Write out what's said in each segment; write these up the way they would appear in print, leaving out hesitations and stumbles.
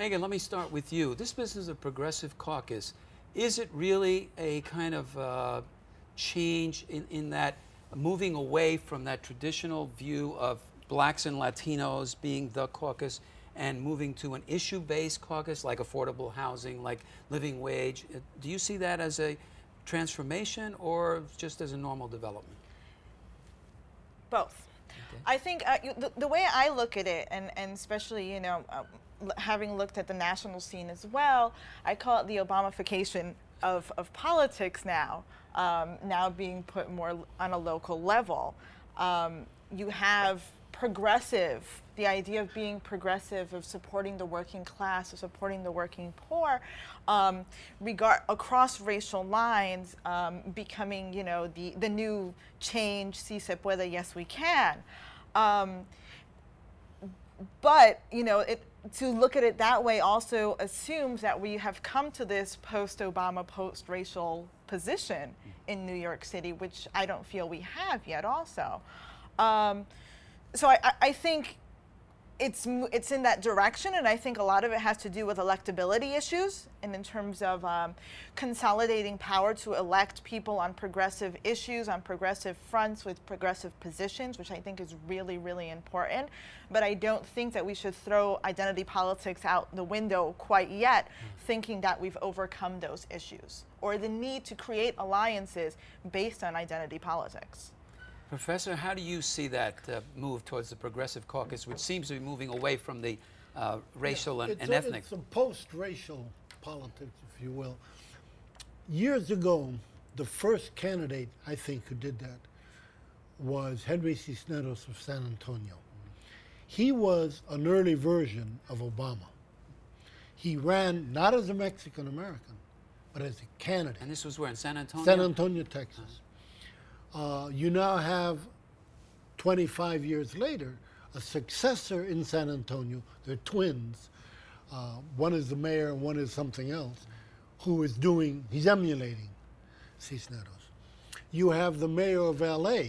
Maegan, let me start with you. This business of Progressive Caucus, is it really a kind of change in that moving away from that traditional view of blacks and Latinos being the caucus and moving to an issue-based caucus like affordable housing, like living wage? Do you see that as a transformation or just as a normal development? Both. Okay. I think the way I look at it, and especially, having looked at the national scene as well, I call it the Obamification of politics now, now being put more on a local level. You have progressive, the idea of being progressive, of supporting the working class, of supporting the working poor, across racial lines, becoming, the new change, si se puede, yes we can. But, to look at it that way also assumes that we have come to this post-Obama, post-racial position in New York City, which I don't feel we have yet also. So I think it's in that direction, and I think a lot of it has to do with electability issues, and in terms of consolidating power to elect people on progressive issues, on progressive fronts with progressive positions, which I think is really, really important. But I don't think that we should throw identity politics out the window quite yet, thinking that we've overcome those issues, or the need to create alliances based on identity politics. Professor, how do you see that move towards the Progressive Caucus, which seems to be moving away from the racial and ethnic? It's a post-racial politics, if you will. Years ago, the first candidate, I think, who did that was Henry Cisneros of San Antonio. He was an early version of Obama. He ran not as a Mexican-American, but as a candidate. And this was where, in San Antonio? San Antonio, Texas. You now have, 25 years later, a successor in San Antonio. They're twins. One is the mayor and one is something else, he's emulating Cisneros. You have the mayor of LA,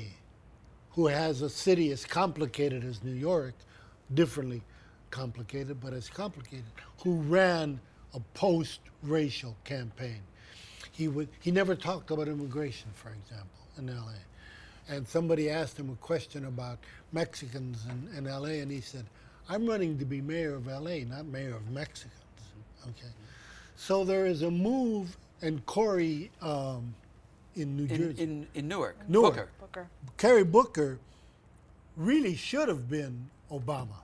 who has a city as complicated as New York, differently complicated, but as complicated, who ran a post-racial campaign. He never talked about immigration, for example, in LA. And somebody asked him a question about Mexicans in LA, and he said, I'm running to be mayor of LA, not mayor of Mexicans. Okay. So there is a move, and Cory in New Jersey. In Newark. Booker. Cory Booker really should have been Obama.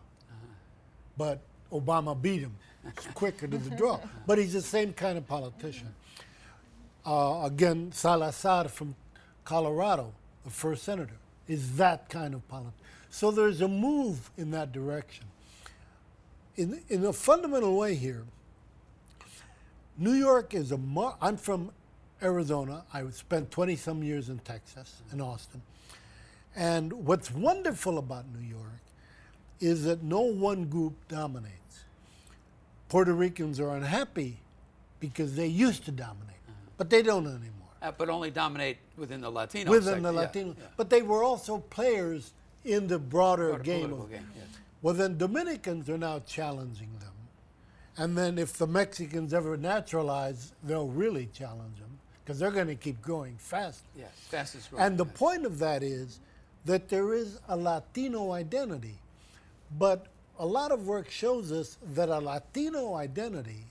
But Obama beat him. It's quicker to the draw. But he's the same kind of politician. Again, Salazar from Colorado, the first senator, is that kind of politics. So there's a move in that direction. In a fundamental way here, New York is I'm from Arizona. I spent 20-some years in Texas, in Austin. And what's wonderful about New York is that no one group dominates. Puerto Ricans are unhappy because they used to dominate, but they don't anymore. But only dominate within the Latino Within the Latino. Yeah. But they were also players in the broader game. Yes. Well, then Dominicans are now challenging them. And then if the Mexicans ever naturalize, they'll really challenge them because they're going to keep growing fast. Yes, fastest growing. And the point of that is that there is a Latino identity. But a lot of work shows us that a Latino identity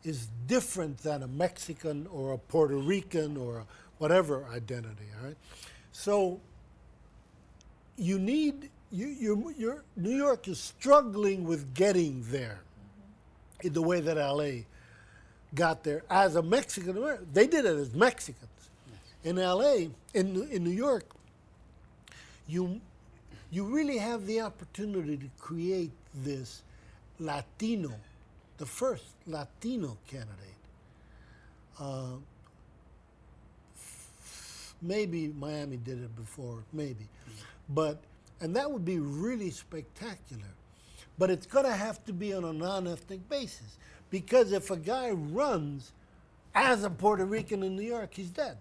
is different than a Mexican or a Puerto Rican or a whatever identity, all right? So you need, New York is struggling with getting there in the way that LA got there as a Mexican American. They did it as Mexicans. Yes. In LA, in New York, you really have the opportunity to create this Latino, the first Latino candidate. Maybe Miami did it before, maybe. And that would be really spectacular. But it's going to have to be on a non-ethnic basis. Because if a guy runs as a Puerto Rican in New York, he's dead.